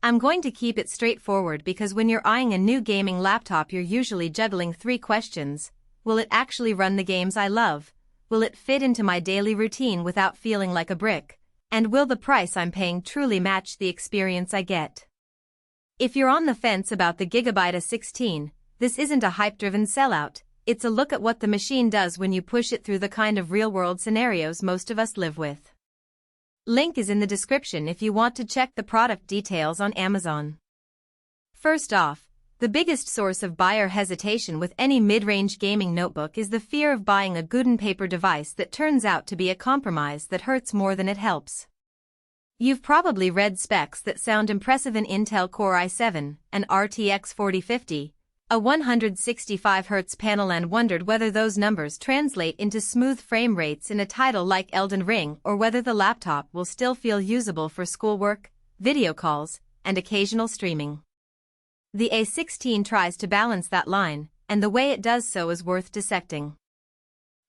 I'm going to keep it straightforward because when you're eyeing a new gaming laptop you're usually juggling three questions. Will it actually run the games I love? Will it fit into my daily routine without feeling like a brick? And will the price I'm paying truly match the experience I get? If you're on the fence about the GIGABYTE A16, this isn't a hype-driven sellout, it's a look at what the machine does when you push it through the kind of real-world scenarios most of us live with. Link is in the description if you want to check the product details on Amazon. First off, the biggest source of buyer hesitation with any mid-range gaming notebook is the fear of buying a good and paper device that turns out to be a compromise that hurts more than it helps. You've probably read specs that sound impressive: an Intel Core i7, an RTX 4050, a 165 Hz panel, and wondered whether those numbers translate into smooth frame rates in a title like Elden Ring, or whether the laptop will still feel usable for schoolwork, video calls, and occasional streaming. The A16 tries to balance that line, and the way it does so is worth dissecting.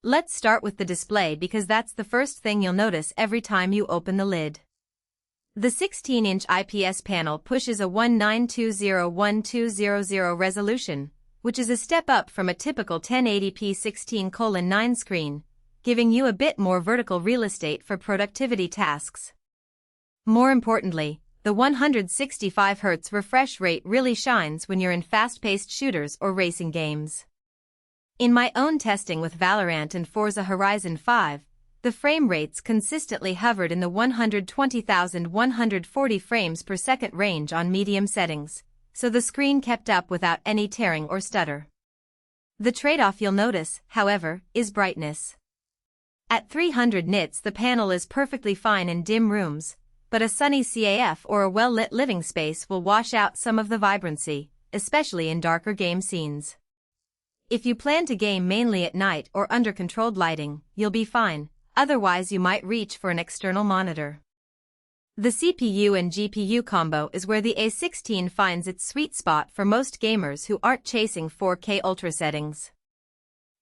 Let's start with the display because that's the first thing you'll notice every time you open the lid. The 16-inch IPS panel pushes a 1920x1200 resolution, which is a step up from a typical 1080p 16:9 screen, giving you a bit more vertical real estate for productivity tasks. More importantly, the 165 Hz refresh rate really shines when you're in fast-paced shooters or racing games. In my own testing with Valorant and Forza Horizon 5, the frame rates consistently hovered in the 120,140 frames per second range on medium settings, so the screen kept up without any tearing or stutter. The trade-off you'll notice, however, is brightness. At 300 nits the panel is perfectly fine in dim rooms, but a sunny CAF or a well-lit living space will wash out some of the vibrancy, especially in darker game scenes. If you plan to game mainly at night or under controlled lighting, you'll be fine. Otherwise you might reach for an external monitor. The CPU and GPU combo is where the A16 finds its sweet spot for most gamers who aren't chasing 4K ultra settings.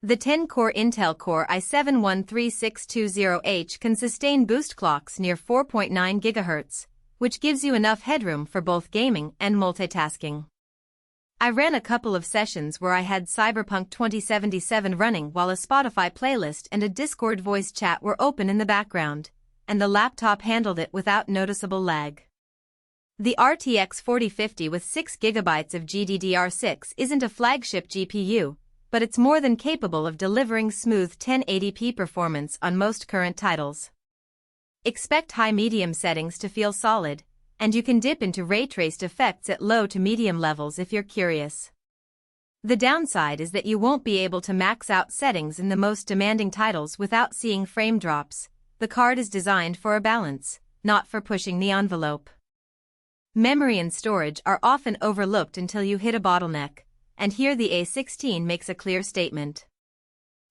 The 10-core Intel Core i7-13620H can sustain boost clocks near 4.9 GHz, which gives you enough headroom for both gaming and multitasking. I ran a couple of sessions where I had Cyberpunk 2077 running while a Spotify playlist and a Discord voice chat were open in the background, and the laptop handled it without noticeable lag. The RTX 4050 with 6GB of GDDR6 isn't a flagship GPU, but it's more than capable of delivering smooth 1080p performance on most current titles. Expect high-medium settings to feel solid, and you can dip into ray-traced effects at low to medium levels if you're curious. The downside is that you won't be able to max out settings in the most demanding titles without seeing frame drops. The card is designed for a balance, not for pushing the envelope. Memory and storage are often overlooked until you hit a bottleneck, and here the A16 makes a clear statement.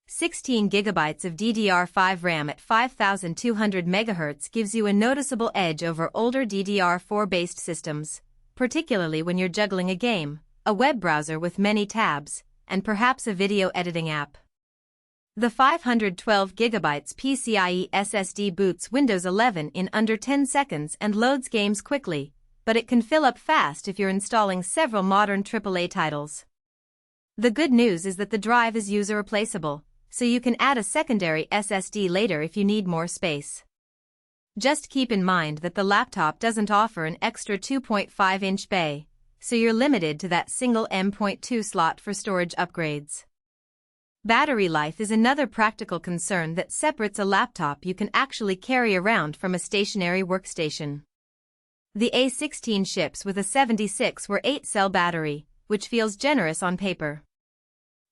16 GB of DDR5 RAM at 5200 MHz gives you a noticeable edge over older DDR4-based systems, particularly when you're juggling a game, a web browser with many tabs, and perhaps a video editing app. The 512 GB PCIe SSD boots Windows 11 in under 10 seconds and loads games quickly, but it can fill up fast if you're installing several modern AAA titles. The good news is that the drive is user replaceable, so you can add a secondary SSD later if you need more space. Just keep in mind that the laptop doesn't offer an extra 2.5-inch bay, so you're limited to that single M.2 slot for storage upgrades. Battery life is another practical concern that separates a laptop you can actually carry around from a stationary workstation. The A16 ships with a 76W8-cell battery, which feels generous on paper.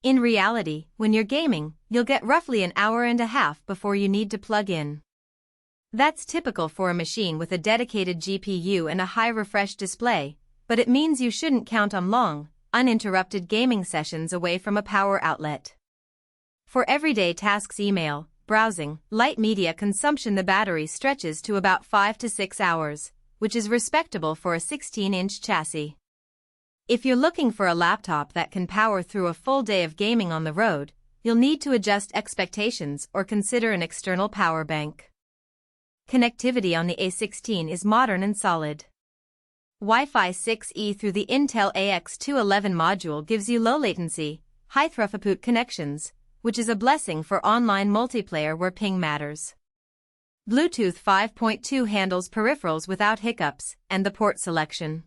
In reality, when you're gaming, you'll get roughly an hour and a half before you need to plug in. That's typical for a machine with a dedicated GPU and a high refresh display, but it means you shouldn't count on long, uninterrupted gaming sessions away from a power outlet. For everyday tasks, email, browsing, light media consumption, the battery stretches to about 5 to 6 hours, which is respectable for a 16-inch chassis. If you're looking for a laptop that can power through a full day of gaming on the road, you'll need to adjust expectations or consider an external power bank. Connectivity on the A16 is modern and solid. Wi-Fi 6E through the Intel AX211 module gives you low latency, high throughput connections, which is a blessing for online multiplayer where ping matters. Bluetooth 5.2 handles peripherals without hiccups, and the port selection.